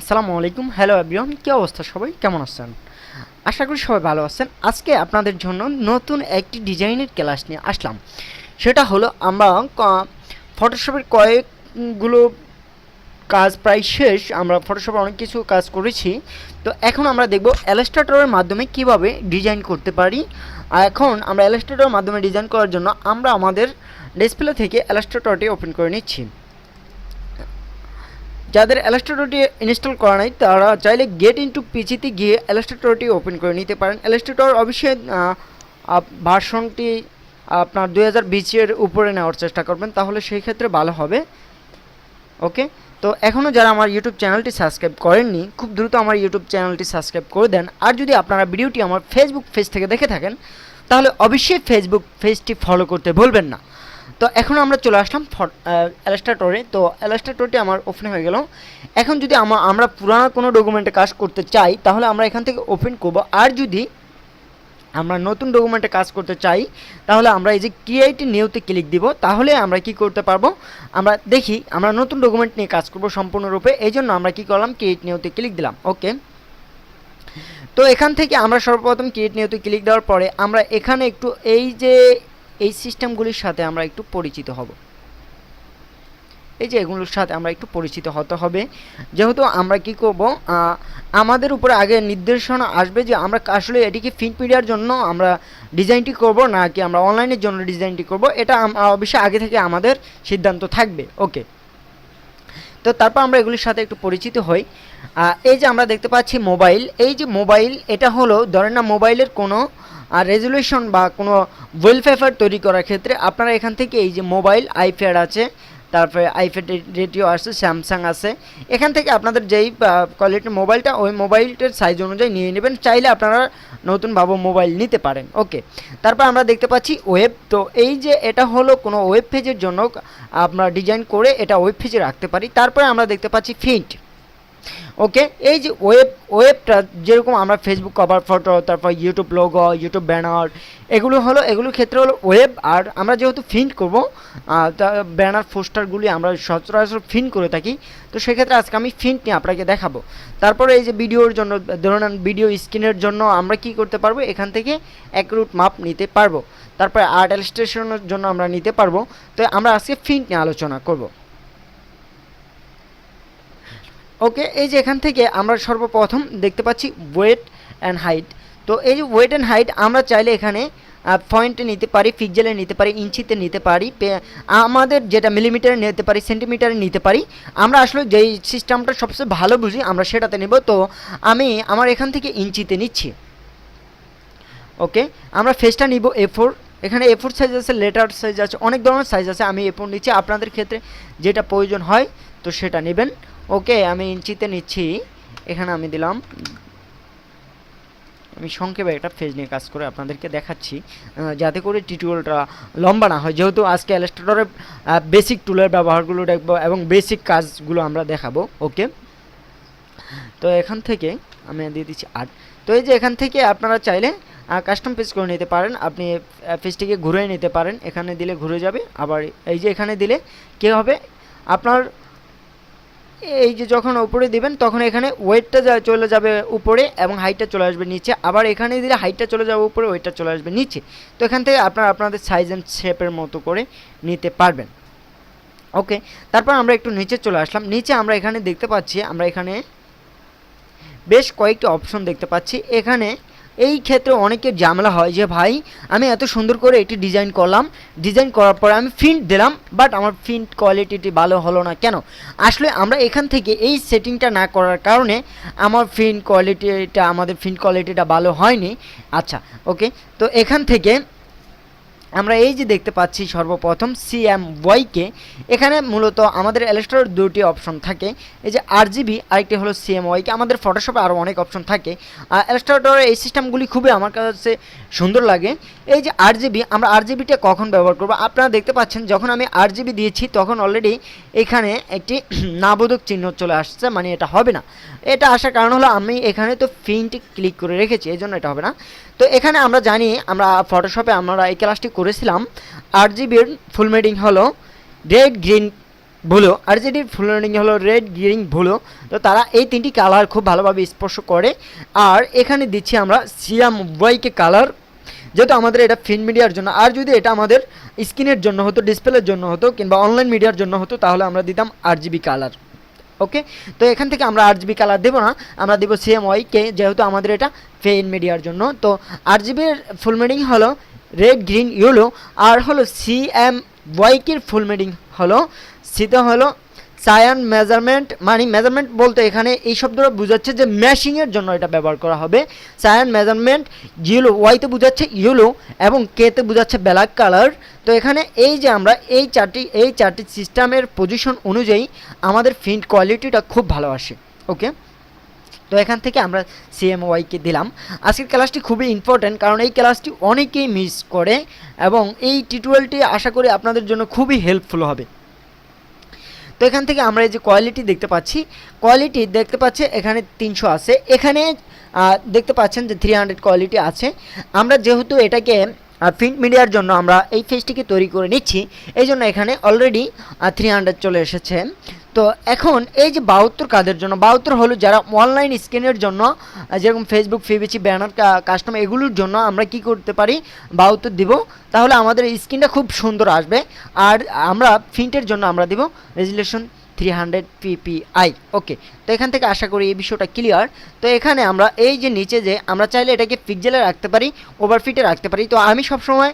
আসসালামু আলাইকুম। Hello everyone, কি অবস্থা সবাই, কেমন আছেন? আশা করি সবাই ভালো আছেন। আজকে আপনাদের জন্য নতুন একটি ডিজাইনের ক্লাস নিয়ে আসলাম। সেটা হলো আমরা ফটোশপের কয়েকগুলো কাজ প্রায় শেষ। আমরা ফটোশপে অনেক কিছু কাজ করেছি, তো এখন আমরা দেখব ইলাস্ট্রেটরের মাধ্যমে কিভাবে ডিজাইন করতে পারি। আর এখন আমরা ইলাস্ট্রেটরের মাধ্যমে ডিজাইন করার জন্য আমরা আমাদের ডিসপ্লে থেকে ইলাস্ট্রেটরটি ওপেন করে নিচ্ছি। যাদের ইলাস্ট্রেটরটি ইনস্টল করা নাই তারা চাইলে গেট ইনটু পিসিতে গিয়ে ইলাস্ট্রেটরটি ওপেন করে নিতে পারেন। ইলাস্ট্রেটর অবশ্যই ভার্সনটি আপনার 2020-এর উপরে নেওয়ার চেষ্টা করবেন, তাহলে সেই ক্ষেত্রে ভালো হবে। ওকে, তো এখনও যারা আমার ইউটিউব চ্যানেলটি সাবস্ক্রাইব করেননি, খুব দ্রুত আমার ইউটিউব চ্যানেলটি সাবস্ক্রাইব করে দেন। আর যদি আপনারা ভিডিওটি আমার ফেসবুক পেজ থেকে দেখে থাকেন তাহলে অবশ্যই ফেসবুক পেজটি ফলো করতে ভুলবেন না। তো এখন আমরা চলে আসলাম ইলাস্ট্রেটরে। তো ইলাস্ট্রেটরটি আমার ওপেন হয়ে গেল। এখন যদি আমরা পুরানো কোনো ডকুমেন্টে কাজ করতে চাই তাহলে আমরা এখান থেকে ওপেন করব। আর যদি আমরা নতুন ডকুমেন্টে কাজ করতে চাই তাহলে আমরা এই যে ক্রিয়েট নিউতে ক্লিক দিব। তাহলে আমরা কি করতে পারবো, আমরা দেখি আমরা নতুন ডকুমেন্ট নিয়ে কাজ করব সম্পূর্ণরূপে। এই জন্য আমরা কি করলাম, ক্রিয়েট নিউতে ক্লিক দিলাম। ওকে, তো এখান থেকে আমরা সর্বপ্রথম ক্রিয়েট নিউতে ক্লিক দেওয়ার পরে আমরা এখানে একটু এই সিস্টেমগুলির সাথে আমরা একটু পরিচিত হব। এই যে এগুলোর সাথে আমরা একটু পরিচিত হতে হবে, যেহেতু আমরা কি করব, আমাদের উপরে আগে নির্দেশনা আসবে যে আমরা আসলে এটিকে প্রিন্ট মিডিয়ার জন্য আমরা ডিজাইনটি করব নাকি আমরা অনলাইনের জন্য ডিজাইনটি করব, এটা অবশ্যই আগে থেকে আমাদের সিদ্ধান্ত থাকবে। ওকে, তো তারপর আমরা এগুলির সাথে একটু পরিচিত হই। এই যে আমরা দেখতে পাচ্ছি মোবাইল, এই যে মোবাইল, এটা হলো ধরেন না মোবাইলের কোনো রেজুলেশন বা কোনো ওয়েলপেপার তৈরি করার ক্ষেত্রে আপনারা এখান থেকে এই যে মোবাইল, আইপ্যাড আছে, তারপরে আইপ্যাড রেডিও আছে, স্যামসাং আছে, এখান থেকে আপনাদের যেই কোয়ালিটির মোবাইলটা ওই মোবাইলটার সাইজ অনুযায়ী নিয়ে নেবেন। চাইলে আপনারা নতুনভাবে মোবাইল নিতে পারেন। ওকে, তারপর আমরা দেখতে পাচ্ছি ওয়েব। তো এই যে এটা হলো কোনো ওয়েব পেজের জন্য আমরা ডিজাইন করে এটা ওয়েব পেজে রাখতে পারি। তারপরে আমরা দেখতে পাচ্ছি ফিন্ট। ওকে, এই যে ওয়েবটা যেরকম আমরা ফেসবুক কভার ফটো, তারপর ইউটিউব লোগো, ইউটিউব ব্যানার, এগুলোর ক্ষেত্রে হলো ওয়েব। আর আমরা যেহেতু প্রিন্ট করব, ব্যানার পোস্টারগুলি আমরা সচরাচর প্রিন্ট করে থাকি, তো সেক্ষেত্রে আজকে আমি প্রিন্ট নিয়ে আপনাকে দেখাবো। তারপরে এই যে ভিডিওর জন্য, ধরুন ভিডিও স্ক্রিনের জন্য আমরা কি করতে পারবো, এখান থেকে অ্যাকুরেট মাপ নিতে পারবো। তারপরে আর্ট ইলাস্ট্রেশনের জন্য আমরা নিতে পারবো। তো আমরা আজকে প্রিন্ট নিয়ে আলোচনা করব। ওকে, এই যে এখান থেকে আমরা সর্বপ্রথম দেখতে পাচ্ছি ওয়েট অ্যান্ড হাইট। তো এই যে ওয়েট অ্যান্ড হাইট আমরা চাইলে এখানে পয়েন্টে নিতে পারি, পিক্সেলে নিতে পারি, ইঞ্চিতে নিতে পারি, আমাদের যেটা মিলিমিটারে নিতে পারি, সেন্টিমিটারে নিতে পারি। আমরা আসলে যেই সিস্টেমটা সবচেয়ে ভালো বুঝি আমরা সেটাতে নেব। তো আমি আমার এখান থেকে ইঞ্চিতে নিচ্ছি। ওকে, আমরা ফেসটা নিব A4। এখানে A4 সাইজ আছে, লেটার সাইজ আছে, অনেক ধরনের সাইজ আছে। আমি A4 নিচ্ছি, আপনাদের ক্ষেত্রে যেটা প্রয়োজন হয় তো সেটা নেবেন। ওকে, আমি ইঞ্চিতে নিচ্ছি। এখানে আমি দিলাম, আমি সংক্ষেপে একটা পেজ নিয়ে কাজ করে আপনাদেরকে দেখাচ্ছি যাতে করে টিউটোরিয়ালটা লম্বা না হয়, যেহেতু আজকে ইলাস্ট্রেটরের বেসিক টুলের ব্যবহারগুলো দেখবো এবং বেসিক কাজগুলো আমরা দেখাবো। ওকে, তো এখান থেকে আমি দিয়ে দিচ্ছি আর্ট। তো এই যে এখান থেকে আপনারা চাইলে কাস্টম পেজ করে নিতে পারেন, আপনি পেজটিকে ঘুরে নিতে পারেন। এখানে দিলে ঘুরে যাবে, আবার এই যে এখানে দিলে কী হবে, আপনার এই যে যখন উপরে দিবেন তখন এখানে ওয়েটটা চলে যাবে উপরে এবং হাইটটা চলে আসবে নিচে। আবার এখানে দিলে হাইটটা চলে যাবে উপরে, ওয়েটটা চলে আসবে নিচে। তো এখান থেকে আপনাদের সাইজ অ্যান্ড শেপের মতো করে নিতে পারবেন। ওকে, তারপর আমরা একটু নিচে চলে আসলাম। নিচে আমরা এখানে দেখতে পাচ্ছি, আমরা এখানে বেশ কয়েকটি অপশন দেখতে পাচ্ছি। এখানে এই ক্ষেত্রে অনেকের ঝামেলা হয় যে ভাই আমি এত সুন্দর করে এটি ডিজাইন করলাম, ডিজাইন করার পরে আমি প্রিন্ট দিলাম, বাট আমার প্রিন্ট কোয়ালিটিটি ভালো হলো না কেন? আসলে আমরা এখান থেকে এই সেটিংটা না করার কারণে আমাদের প্রিন্ট কোয়ালিটিটা ভালো হয়নি। আচ্ছা, ওকে, তো এখান থেকে আমরা এই যে দেখতে পাচ্ছি সর্বপ্রথম CMYকে, এখানে মূলত আমাদের ইলাস্ট্রেটর দুটি অপশন থাকে, এই যে RGB, আরেকটি হলো CMYকে। আমাদের ফটোশপে আরও অনেক অপশন থাকে। ইলাস্ট্রেটরের এই সিস্টেমগুলি খুবই আমার কাছে সুন্দর লাগে। এই যে RGB, আমরা RGBটা কখন ব্যবহার করব, আপনারা দেখতে পাচ্ছেন যখন আমি RGB দিয়েছি তখন অলরেডি এখানে একটি নাবোধক চিহ্ন চলে আসছে, মানে এটা হবে না। এটা আসার কারণ হলো আমি এখানে তো প্রিন্ট ক্লিক করে রেখেছি, এই জন্য এটা হবে না। তো এখানে আমরা জানি, আমরা ফটোশপে আমরা এই ক্লাসটি করেছিলাম, RGBর ফুল মিনিং হলো রেড, গ্রিন, ব্লু, আর যেটি ফুল মিনিং হলো রেড, গ্রিন, ব্লু। তো তারা এই তিনটি কালার খুব ভালোভাবে স্পর্শ করে। আর এখানে দিচ্ছি আমরা সিয়াম ওয়াইকে কালার, যেহেতু আমাদের এটা প্রিন্ট মিডিয়ার জন্য। আর যদি এটা আমাদের স্ক্রিনের জন্য হতো, ডিসপ্লের জন্য হতো, কিংবা অনলাইন মিডিয়ার জন্য হতো, তাহলে আমরা দিতাম RGB কালার। ওকে, তো এখান থেকে আমরা RGB কালার দেবো না, আমরা দেবো CMYK, যেহেতু আমাদের এটা প্রিন্ট মিডিয়ার জন্য। তো RGBর ফুল মিনিং হলো রেড, গ্রিন, ইয়েলো। আর হলো CMYKর ফুল মিনিং হলো, সিতে হলো সায়ান মেজারমেন্ট, মানে মেজারমেন্ট বলতে এখানে এই শব্দটা বোঝাচ্ছে যে ম্যাশিংয়ের জন্য এটা ব্যবহার করা হবে। সায়ান মেজারমেন্ট, ইয়েলো, ওয়াইতে বোঝাচ্ছে ইয়েলো, এবং কেতে বোঝাচ্ছে ব্ল্যাক কালার। তো এখানে এই যে আমরা এই চারটি সিস্টেমের পজিশন অনুযায়ী আমাদের প্রিন্ট কোয়ালিটিটা খুব ভালো আসে। ওকে, তো এখান থেকে আমরা CMYK দিলাম। আজকের ক্লাসটি খুবই ইম্পর্ট্যান্ট, কারণ এই ক্লাসটি অনেকেই মিস করে, এবং এই টিউটোরিয়ালটি আশা করি আপনাদের জন্য খুবই হেল্পফুল হবে। তো এখান থেকে আমরা এই যে কোয়ালিটি দেখতে পাচ্ছি এখানে 300 আছে, এখানে দেখতে পাচ্ছেন যে 300 কোয়ালিটি আছে। আমরা যেহেতু এটাকে প্রিন্ট মিডিয়ার জন্য আমরা এই পেজটিকে তৈরি করে নিচ্ছি, এই জন্য এখানে অলরেডি 300 চলে এসেছে। তো এখন এই যে 72 কাদের জন্য, 72 হলো যারা অনলাইন স্ক্রিনের জন্য, যেরকম ফেসবুক, পিভিসি, ব্যানার, কাস্টম, এগুলোর জন্য আমরা কি করতে পারি, 72 দিব, তাহলে আমাদের স্ক্রিনটা খুব সুন্দর আসবে। আর আমরা প্রিন্টের জন্য আমরা দিব রেজুলেশন 300 ppi। ওকে, তো এখান থেকে আশা করি এই বিষয়টা ক্লিয়ার। তো এখানে আমরা এই যে নিচে যে আমরা চাইলে এটাকে পিক্সেলে রাখতে পারি, ওভারফিটে রাখতে পারি। তো আমি সবসময়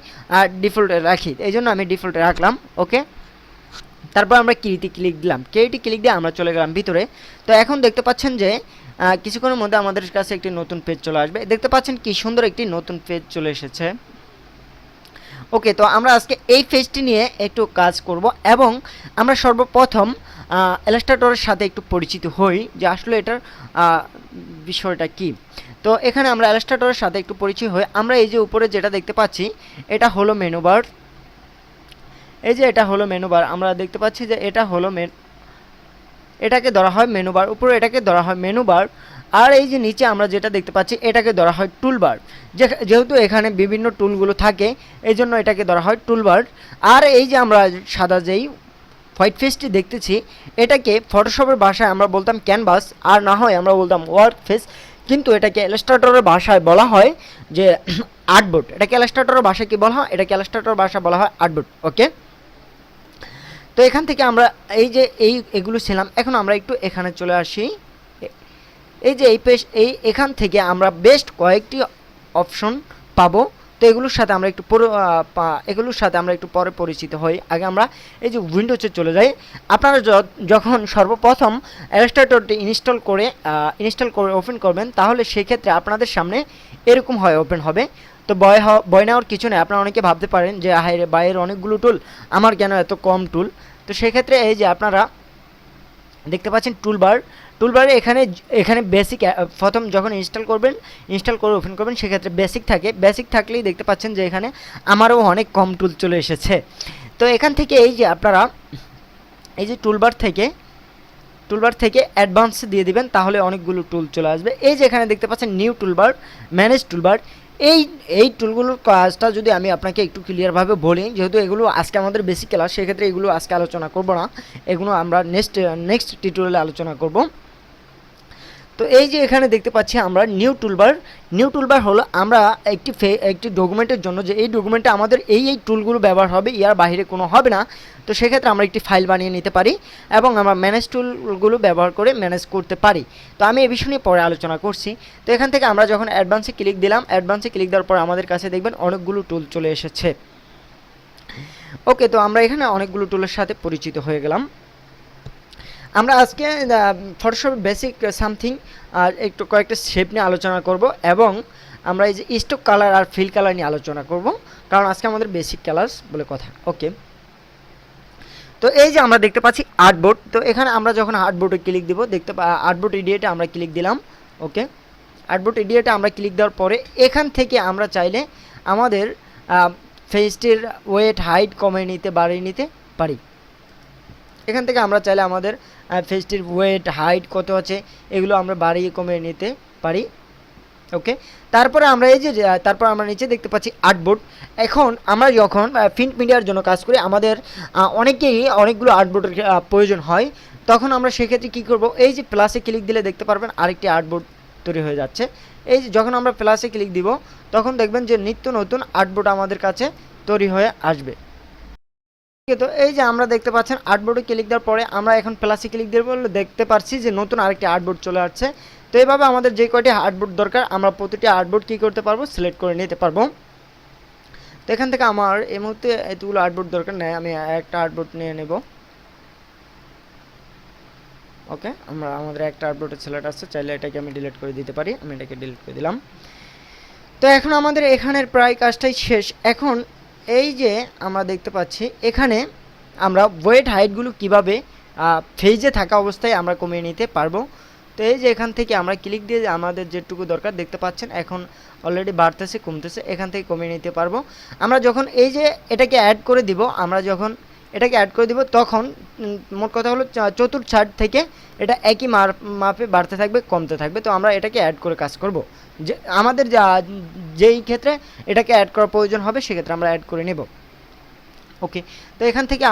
ডিফল্টে রাখি, এই জন্য আমি ডিফল্টে রাখলাম। ওকে, তারপর আমরা ক্রিয়েটে ক্লিক দিলাম, ক্রিয়েটে ক্লিক দিয়ে আমরা চলে গেলাম ভিতরে। তো এখন দেখতে পাচ্ছেন যে কিছুক্ষণের মধ্যে আমাদের কাছে একটি নতুন পেজ চলে আসবে। দেখতে পাচ্ছেন কি সুন্দর একটি নতুন পেজ চলে এসেছে। ওকে, তো আমরা আজকে এই পেজটি নিয়ে একটু কাজ করব, এবং আমরা সর্বপ্রথম ইলাস্ট্রেটরের সাথে একটু পরিচিত হই যে আসলে এটার বিষয়টা কি। তো এখানে আমরা ইলাস্ট্রেটরের সাথে একটু পরিচয় হই। আমরা এই যে উপরে যেটা দেখতে পাচ্ছি এটা হলো মেনু বার, এই যে এটা হলো মেনু বার, আমরা দেখতে পাচ্ছি যে এটা হলো এটাকে ধরা হয় মেনু বার, উপরে এটাকে ধরা হয় মেনু বার। আর এই যে নিচে আমরা যেটা দেখতে পাচ্ছি এটাকে ধরা হয় টুলবার, যেহেতু এখানে বিভিন্ন টুলগুলো থাকে এই জন্য এটাকে ধরা হয় টুলবার। আর এই যে আমরা সাদা যেই হোয়াইট ফেসটি দেখতেছি এটাকে ফটোশপের ভাষায় আমরা বলতাম ক্যানভাস, আর না হয় আমরা বলতাম ওয়ার্ক ফেস, কিন্তু এটাকে ইলাস্ট্রেটরের ভাষায় বলা হয় যে আর্টবোর্ড। এটাকে ইলাস্ট্রেটরের ভাষায় কি বলা হয়, এটাকে ইলাস্ট্রেটরের ভাষায় বলা হয় আর্টবোর্ড। ওকে, তো এখান থেকে আমরা এই যে এগুলো ছিলাম, এখন আমরা একটু এখানে চলে আসি। এই যে এই পেজ, এখান থেকে আমরা বেস্ট কয়েকটি অপশন পাবো। তো এগুলোর সাথে আমরা একটু পরে পরিচিত হই। আগে আমরা এই যে উইন্ডোজে চলে যাই। আপনারা যখন সর্বপ্রথম ইলাস্ট্রেটরটি ইনস্টল করে ওপেন করবেন, তাহলে সেক্ষেত্রে আপনাদের সামনে এরকম হয় ওপেন হবে। তো ভয় নেওয়ার কিছু নেই। আপনারা অনেকে ভাবতে পারেন যে হায়রে বাইরের অনেকগুলো টুল, আমার কেন এত কম টুল। তো সেক্ষেত্রে এই যে আপনারা দেখতে পাচ্ছেন টুলবারে এখানে বেসিক, প্রথম যখন ইনস্টল করে ওপেন করবেন সেক্ষেত্রে বেসিক থাকলেই দেখতে পাচ্ছেন যে এখানে আমারও অনেক কম টুল চলে এসেছে। তো এখান থেকে এই যে আপনারা এই যে টুলবার থেকে অ্যাডভান্স দিয়ে দিবেন, তাহলে অনেকগুলো টুল চলে আসবে। এই যে এখানে দেখতে পাচ্ছেন নিউ টুলবার, ম্যানেজ টুলবার। এই টুলগুলোর কাজটা যদি আমি আপনাকে একটু ক্লিয়ারভাবে বলি, যেহেতু এগুলো আজকে আমাদের বেসিক ক্লাস, সেক্ষেত্রে এগুলো আজকে আলোচনা করব না, এগুলো আমরা নেক্সট টিউটোরিয়ালে আলোচনা করব। তো এই যে এখানে দেখতে পাচ্ছি আমরা নিউ টুলবার হলো আমরা একটি ডকুমেন্টের জন্য, যে এই ডকুমেন্টে আমাদের এই টুলগুলো ব্যবহার হবে, ইয়ার বাইরে কোনো হবে না। তো সেক্ষেত্রে আমরা একটি ফাইল বানিয়ে নিতে পারি, এবং আমরা ম্যানেজ টুলগুলো ব্যবহার করে ম্যানেজ করতে পারি। তো আমি এই বিষয় নিয়ে পরে আলোচনা করছি। তো এখান থেকে আমরা যখন অ্যাডভান্সে ক্লিক দিলাম, অ্যাডভান্সে ক্লিক দেওয়ার পর আমাদের কাছে দেখবেন অনেকগুলো টুল চলে এসেছে। ওকে, তো আমরা এখানে অনেকগুলো টুলের সাথে পরিচিত হয়ে গেলাম। আমরা আজকে ফটোশপ বেসিক সামথিং আর একটু কয়েকটা শেপ নিয়ে আলোচনা করব, এবং আমরা এই যে স্টক কালার আর ফিল কালার নিয়ে আলোচনা করব, কারণ আজকে আমাদের বেসিক ক্লাস বলে কথা। ওকে, তো এই যে আমরা দেখতে পাচ্ছি আর্টবোর্ড। তো এখানে আমরা যখন আর্টবোর্ডে ক্লিক দিব, আর্টবোর্ড এডিটে আমরা ক্লিক দিলাম। ওকে, আর্টবোর্ড এডিটে আমরা ক্লিক দেওয়ার পরে এখান থেকে আমরা চাইলে আমাদের ফেসটির ওয়েট, হাইট কমিয়ে নিতে, বাড়িয়ে নিতে পারি। এখান থেকে আমরা চাইলে আমাদের ফেসটির ওয়েট, হাইট কত আছে এগুলো আমরা বাড়িয়ে কমিয়ে নিতে পারি। ওকে, তারপরে আমরা এই যে তারপর আমরা নিচে দেখতে পাচ্ছি আর্টবোর্ড। এখন আমরা যখন প্রিন্ট মিডিয়ার জন্য কাজ করি, আমাদের অনেকেই অনেকগুলো আর্টবোর্ডের প্রয়োজন হয়। তখন আমরা সেক্ষেত্রে কী করব, এই যে প্লাসে ক্লিক দিলে দেখতে পারবেন আরেকটি আর্টবোর্ড তৈরি হয়ে যাচ্ছে। এই যে যখন আমরা প্লাসে ক্লিক দিব তখন দেখবেন যে নিত্য নতুন আর্টবোর্ড আমাদের কাছে তৈরি হয়ে আসবে। তো এই যে আমরা দেখতে পাচ্ছেন আর্টবোর্ডে ক্লিক দেওয়ার পরে আমরা এখন প্লাসে ক্লিক দেব বলে দেখতে পাচ্ছি যে নতুন আরেকটি আর্টবোর্ড চলে আসছে। তো এইভাবে আমাদের যে কয়টি আর্টবোর্ড দরকার আমরা প্রতিটি আর্টবোর্ড কী করতে পারবো, সিলেক্ট করে নিতে পারবো। তো এখান থেকে আমার এই মুহূর্তে এতগুলো আর্টবোর্ড দরকার নেই, আমি একটা আর্টবোর্ড নিয়ে নেব। ওকে, আমাদের একটা আর্টবোর্ডের সিলেক্ট আসছে, চাইলে এটাকে আমি ডিলিট করে দিতে পারি। আমি এটাকে ডিলিট করে দিলাম। তো এখন আমাদের এখানের প্রায় কাজটাই শেষ। এখন এই যে আমরা দেখতে পাচ্ছি এখানে আমরা ওয়েট হাইটগুলো কীভাবে ফেজে থাকা অবস্থায় আমরা কমিয়ে নিতে পারবো। তো এই যে এখান থেকে আমরা ক্লিক দিয়ে আমাদের যেটুকু দরকার দেখতে পাচ্ছেন এখন অলরেডি বাড়তেছে কমতেছে, এখান থেকে কমিয়ে নিতে পারবো। আমরা যখন এই যে এটাকে অ্যাড করে দিব, আমরা যখন এটাকে অ্যাড করে দিব তখন মোট কথা হলো চতুর্থ ছাড় থেকে এটা একই মাপে বাড়তে থাকবে কমতে থাকবে। তো আমরা এটাকে অ্যাড করে কাজ করব, যে আমাদের যেই ক্ষেত্রে এটাকে অ্যাড করার প্রয়োজন হবে সেক্ষেত্রে আমরা অ্যাড করে নেব। ওকে, তো এখান থেকে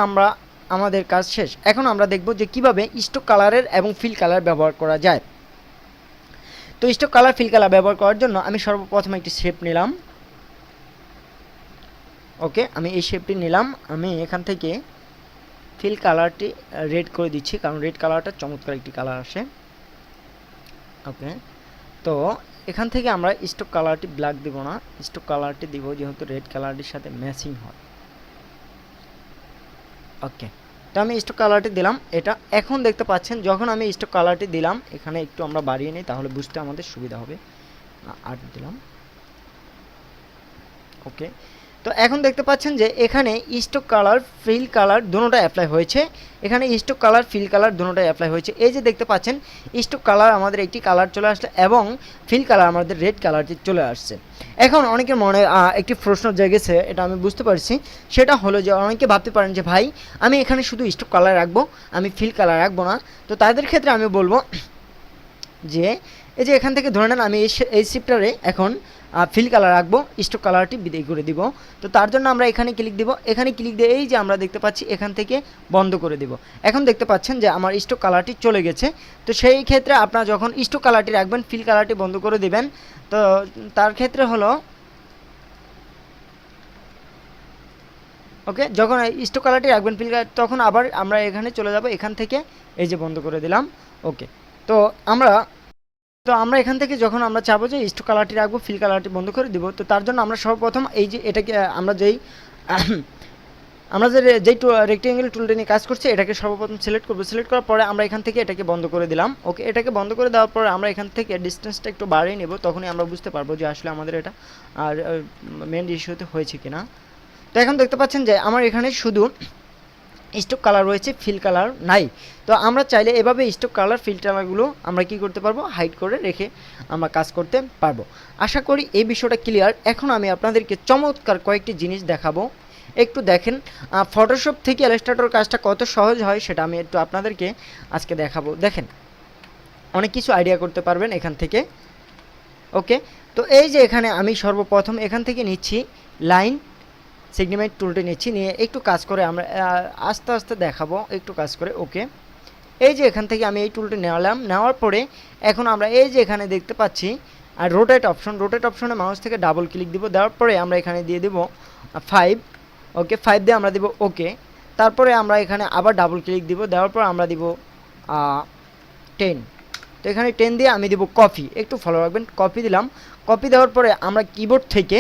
আমাদের কাজ শেষ। এখন আমরা দেখব যে কিভাবে স্টক কালারের এবং ফিল কালার ব্যবহার করা যায়। তো স্টক কালার ফিল কালার ব্যবহার করার জন্য আমি সর্বপ্রথম একটি শেপ নিলাম। ওকে, আমি এই শেপটি নিলাম। আমি এখান থেকে ফিল কালারটি রেড করে দিচ্ছি, কারণ রেড কালারটা চমৎকার একটি কালার আসে। ওকে, তো এখান থেকে আমরা স্টক কালারটি ব্ল্যাক দিব না, স্টক কালারটি দিব যেহেতু রেড কালারটির সাথে ম্যাচিং হয়। ওকে, তো আমি স্টক কালারটি দিলাম এটা। এখন দেখতে পাচ্ছেন যখন আমি স্টক কালারটি দিলাম, এখানে একটু আমরা বাড়িয়ে নিই তাহলে বুঝতে আমাদের সুবিধা হবে। 8 দিলাম। ওকে, তো এখন দেখতে পাচ্ছেন যে এখানে স্টক কালার ফিল কালার দুটোটা অ্যাপ্লাই হয়েছে। এখানে স্টক কালার ফিল কালার দুটোটাই অ্যাপ্লাই হয়েছে। এই যে দেখতে পাচ্ছেন স্টক কালার আমাদের একটি কালার চলে আসছে এবং ফিল কালার আমাদের রেড কালারটি চলে আসছে। এখন অনেকের মনে একটি প্রশ্ন জেগেছে, এটা আমি বুঝতে পারছি। সেটা হলো যে অনেকে ভাবতে পারেন যে ভাই আমি এখানে শুধু স্টক কালার রাখবো, আমি ফিল কালার রাখবো না। তো তাদের ক্ষেত্রে আমি বলবো যে এই যে এখান থেকে ধরে নেন আমি এই শিফটারে এখন ফিল কালার রাখবো, স্টক কালারটি বিদায় করে দিব। তো তার জন্য আমরা এখানে ক্লিক দিব, এখানে ক্লিক দিয়ে এই যে আমরা দেখতে পাচ্ছি এখান থেকে বন্ধ করে দিব। এখন দেখতে পাচ্ছেন যে আমার স্টক কালারটি চলে গেছে। তো সেই ক্ষেত্রে আপনারা যখন স্টক কালারটি রাখবেন, ফিল কালারটি বন্ধ করে দিবেন। তো তার ক্ষেত্রে হলো ওকে, যখন স্টক কালারটি রাখবেন ফিল কালার, তখন আবার আমরা এখানে চলে যাব, এখান থেকে এই যে বন্ধ করে দিলাম। ওকে, তো আমরা এখান থেকে যখন আমরা চাবো যে স্টক কালারটি রাখবো, ফিল কালারটি বন্ধ করে দিব। তো তার জন্য আমরা সর্বপ্রথম এই যে এটাকে আমরা যেই রেক্টেঙ্গেল টুলটা নিয়ে কাজ করছি এটাকে সর্বপ্রথম সিলেক্ট করবো। সিলেক্ট করার পরে আমরা এখান থেকে এটাকে বন্ধ করে দিলাম। ওকে, এটাকে বন্ধ করে দেওয়ার পরে আমরা এখান থেকে ডিস্টেন্সটা একটু বাড়িয়ে নেব, তখনই আমরা বুঝতে পারবো যে আসলে আমাদের এটা আর মেন ইস্যুতে হয়েছে কিনা। তো এখন দেখতে পাচ্ছেন যে আমার এখানে শুধু স্টক কালার রয়েছে, ফিল কালার নাই। তো আমরা চাইলে এভাবে স্টক কালার ফিল কালারগুলো আমরা কি করতে পারবো, হাইড করে রেখে আমরা কাজ করতে পারবো। আশা করি এই বিষয়টা ক্লিয়ার। এখন আমি আপনাদেরকে চমৎকার কয়েকটি জিনিস দেখাবো, একটু দেখেন। ফটোশপ থেকে ইলাস্ট্রেটর কাজটা কত সহজ হয় সেটা আমি একটু আপনাদেরকে আজকে দেখাবো। দেখেন, অনেক কিছু আইডিয়া করতে পারবেন এখান থেকে। ওকে, তো এই যে এখানে আমি সর্বপ্রথম এখান থেকে নিচ্ছি লাইন সেগমেন্ট টুলটি নিচ্ছি, নিয়ে একটু কাজ করে আমরা আস্তে আস্তে দেখাবো, একটু কাজ করে। ওকে, এই যে এখান থেকে আমি এই টুলটি নিলাম, নেওয়ার পরে এখন আমরা এই যে এখানে দেখতে পাচ্ছি আর রোটেট অপশনে মাউস থেকে ডাবল ক্লিক দিব, দেওয়ার পরে আমরা এখানে দিয়ে দেব 5। ওকে, 5 দিয়ে আমরা দিব ওকে। তারপরে আমরা এখানে আবার ডাবল ক্লিক দিব, দেওয়ার পর আমরা দিব 10। তো এখানে 10 দিয়ে আমি দিব কপি, একটু ফলো রাখবেন। কপি দিলাম, কপি দেওয়ার পরে আমরা কিবোর্ড থেকে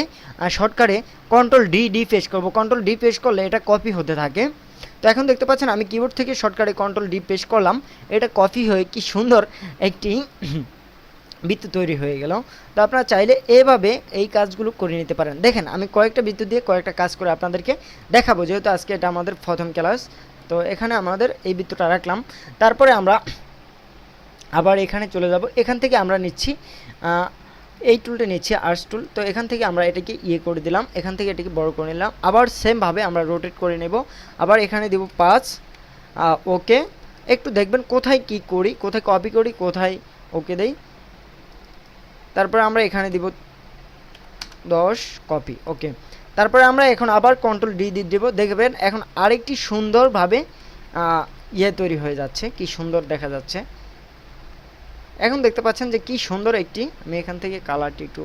শর্টকাটে কন্ট্রোল ডি পেস্ট করব। কন্ট্রোল ডি পেস্ট করলে এটা কপি হতে থাকে। তো এখন দেখতে পাচ্ছেন আমি কিবোর্ড থেকে শর্টকাটে কন্ট্রোল ডি পেস্ট করলাম, এটা কপি হয়ে কি সুন্দর একটি বৃত্ত তৈরি হয়ে গেল। তো আপনারা চাইলে এভাবে এই কাজগুলো করে নিতে পারেন। দেখেন, আমি কয়েকটা বৃত্ত দিয়ে কয়েকটা কাজ করে আপনাদেরকে দেখাবো, যেহেতু আজকে এটা আমাদের প্রথম ক্লাস। তো এখানে আমাদের এই বৃত্তটা রাখলাম, তারপরে আমরা আবার এখানে চলে যাব। এখান থেকে আমরা নিচ্ছি এই টুলটা নিচ্ছি আর্টস টুল। তো এখান থেকে আমরা এটাকে করে দিলাম, এখান থেকে এটাকে বড় করে নিলাম। আবার সেমভাবে আমরা রোটেট করে নেব, আবার এখানে দেব 5। ওকে, একটু দেখবেন কোথায় কি করি, কোথায় কপি করি, কোথায় ওকে দেই। তারপরে আমরা এখানে দিব 10 কপি। ওকে, তারপরে আমরা এখন আবার কন্ট্রোল ডি দিয়ে দেব। দেখবেন এখন আরেকটি সুন্দরভাবে তৈরি হয়ে যাচ্ছে, কি সুন্দর দেখা যাচ্ছে। এখন দেখতে পাচ্ছেন যে কি সুন্দর একটি, আমি এখান থেকে কালারটি একটু,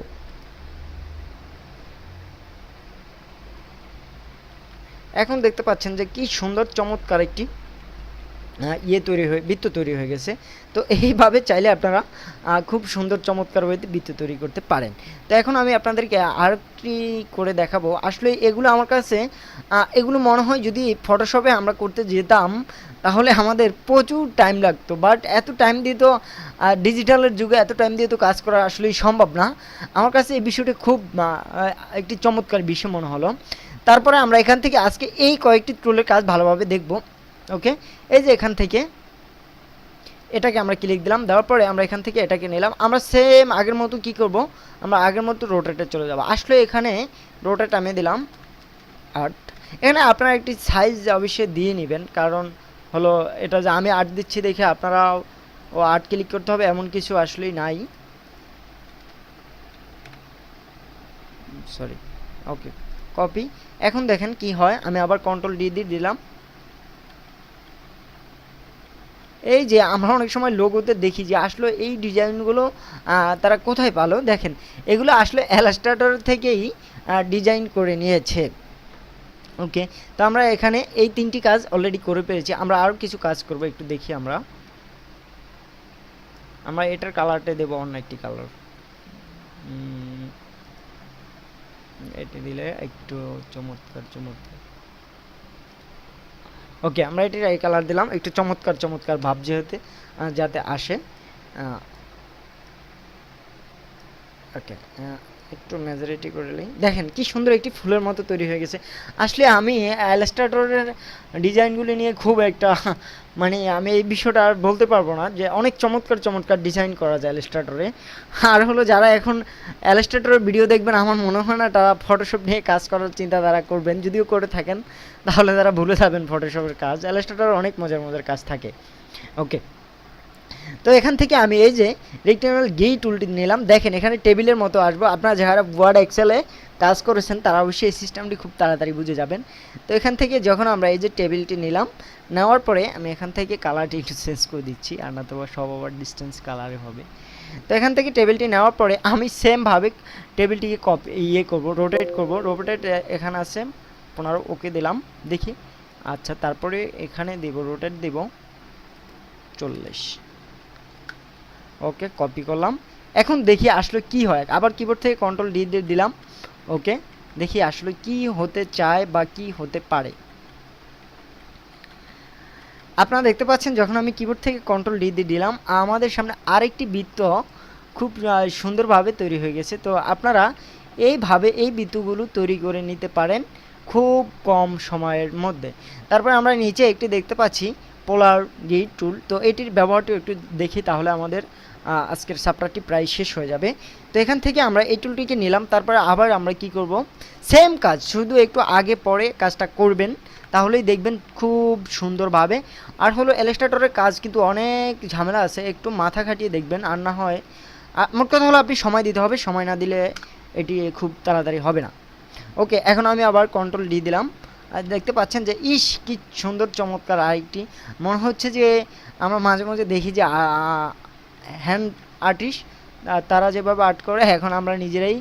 এখন দেখতে পাচ্ছেন যে কি সুন্দর চমৎকার একটি বৃত্ত তৈরি হয়ে গেছে। তো এইভাবে চাইলে আপনারা খুব সুন্দর চমৎকার ওয়েতে বৃত্ত তৈরি করতে পারেন। তো এখন আমি আপনাদেরকে আরেকটি করে দেখাবো। আসলে এগুলো আমার কাছে এগুলো মনে হয় যদি ফটোশপে আমরা করতে যেতাম তাহলে আমাদের প্রচুর টাইম লাগতো, বাট এত টাইম দিয়ে তো ডিজিটালের যুগে এত টাইম দিয়ে তো কাজ করা আসলেই সম্ভব না। আমার কাছে এই বিষয়টি খুব একটি চমৎকার বিষয় মনে হলো। তারপরে আমরা এখান থেকে আজকে এই কয়েকটি টুলের কাজ ভালোভাবে দেখব। ওকে, এই যে এখান থেকে এটাকে আমরা ক্লিক দিলাম, দেওয়ার পরে আমরা এখান থেকে এটাকে নিলাম। আমরা সেম আগের মতো কি করব, আমরা আগের মতো রোটেটে চলে যাব। আসলে এখানে রোটেট আমি দিলাম 8। এখানে আপনারা একটি সাইজ অবশ্যই দিয়ে নেবেন, কারণ হলো এটা যে আমি 8 দিচ্ছি দেখে আপনারা 8 ক্লিক করতে হবে এমন কিছু আসলেই নাই। সরি, ওকে, কপি। এখন দেখেন কি হয়, আমি আবার কন্ট্রোল ডি দিয়ে দিলাম। এই যে আমরা অনেক সময় লোগোতে দেখি যে আসলে এই ডিজাইনগুলো তারা কোথায় পালো, দেখেন এগুলো আসলে ইলাস্ট্রেটর থেকেই ডিজাইন করে নিয়েছে। ওকে, তো আমরা এখানে এই 3টি কাজ অলরেডি করে পেরেছি। আমরা আরও কিছু কাজ করব, একটু দেখি। আমরা এটার কালারটা দেবো অন্য একটি কালার, এটি দিলে একটু চমৎকার। ওকে, আমরা এটির এই কালার দিলাম, একটু চমৎকার ভাব যাতে আসে। ওকে, একটু মেজরিটি করে নিই। দেখেন কি সুন্দর একটি ফুলের মতো তৈরি হয়ে গেছে। আসলে আমি ইলাস্ট্রেটরের ডিজাইনগুলি নিয়ে খুব একটা মানে আমি এই বিষয়টা আর বলতে পারবো না যে অনেক চমৎকার ডিজাইন করা যায় ইলাস্ট্রেটরে। আর হলো যারা এখন ইলাস্ট্রেটরের ভিডিও দেখবেন আমার মনে হয় না তারা ফটোশপ নিয়ে কাজ করার চিন্তা তারা করবেন, যদিও করে থাকেন তাহলে তারা ভুলে যাবেন ফটোশপের কাজ। ইলাস্ট্রেটরে অনেক মজার কাজ থাকে। ওকে, তো এখান থেকে আমি এই যে রেক্ট্যাঙ্গেল গেই টুলটি নিলাম। দেখেন এখানে টেবিলের মতো আসবো। আপনারা যারা ওয়ার্ড এক্সেলে কাজ করেছেন তারা অবশ্যই এই সিস্টেমটি খুব তাড়াতাড়ি বুঝে যাবেন। তো এখান থেকে যখন আমরা এই যে টেবিলটি নিলাম, নেওয়ার পরে আমি এখান থেকে কালারটি একটু চেঞ্জ করে দিচ্ছি, আর না তো সব আবার ডিস্টেন্স কালারে হবে। তো এখান থেকে টেবিলটি নেওয়ার পরে আমি সেমভাবে টেবিলটিকে করবো, রোটেট করব। রোটেট এখানে আছে 15, ওকে দিলাম। দেখি, আচ্ছা, তারপরে এখানে দেব রোটেট দেব 40। ওকে, কপি করলাম। এখন দেখি আসলে কি হয়। আবার কিবোর্ড থেকে কন্ট্রোল ডি দিয়ে দিলাম। ওকে, দেখি আসলে কি হতে চায় বা কি হতে পারে। আপনারা দেখতে পাচ্ছেন যখন আমি কিবোর্ড থেকে কন্ট্রোল ডি দিয়ে দিলাম আমাদের সামনে আরেকটি বৃত্ত খুব সুন্দরভাবে তৈরি হয়ে গেছে। তো আপনারা এইভাবে এই বৃত্তগুলো তৈরি করে নিতে পারেন খুব কম সময়ের মধ্যে। তারপরে আমরা নিচে একটি দেখতে পাচ্ছি পোলার গেট টুল। তো এটির ব্যবহারটি একটু দেখি, তাহলে আমাদের আজকের চ্যাপ্টারটি প্রায় শেষ হয়ে যাবে। তো এখান থেকে আমরা এই টুলটিকে নিলাম। তারপরে আবার আমরা কি করব, সেম কাজ, শুধু একটু আগে পরে কাজটা করবেন, তাহলেই দেখবেন খুব সুন্দরভাবে। আর হলো ইলাস্ট্রেটরের কাজ কিন্তু অনেক ঝামেলা আছে, একটু মাথা খাটিয়ে দেখবেন, আর না হয় মোট কথা হলো আপনি সময় দিতে হবে, সময় না দিলে এটি খুব তাড়াতাড়ি হবে না। ওকে, এখন আমি আবার কন্ট্রোল ডি দিলাম। আর দেখতে পাচ্ছেন যে কি সুন্দর চমৎকার আরেকটি, মনে হচ্ছে যে আমরা মাঝে মাঝে দেখি যে হ্যান্ড আর্টিস্ট তারা যেভাবে আর্ট করে, এখন আমরা নিজেরাই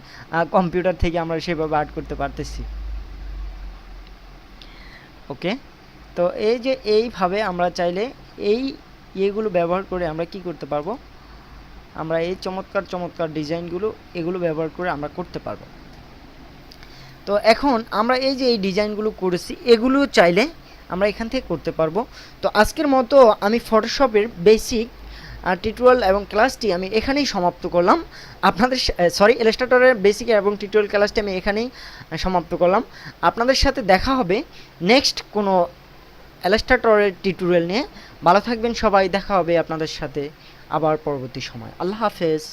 কম্পিউটার থেকে আমরা সেভাবে আর্ট করতে পারতেছি। ওকে, তো এই যে এইভাবে আমরা চাইলে এইগুলো ব্যবহার করে আমরা কি করতে পারবো, আমরা এই চমৎকার ডিজাইনগুলো এগুলো ব্যবহার করে আমরা করতে পারবো। তো এখন আমরা এই যে এই ডিজাইনগুলো করেছি এগুলো চাইলে আমরা এখান থেকে করতে পারবো। তো আজকের মতো আমি ফটোশপের বেসিক টিউটোরিয়াল এবং ক্লাসটি আমি এখানেই সমাপ্ত করলাম। আপনাদের ইলাস্ট্রেটরের বেসিক এবং টিউটোরিয়াল ক্লাসটি আমি এখানেই সমাপ্ত করলাম। আপনাদের সাথে দেখা হবে নেক্সট কোনো ইলাস্ট্রেটরের টিউটোরিয়াল নিয়ে। ভালো থাকবেন সবাই, দেখা হবে আপনাদের সাথে আবার পরবর্তী সময়। আল্লাহ হাফেজ।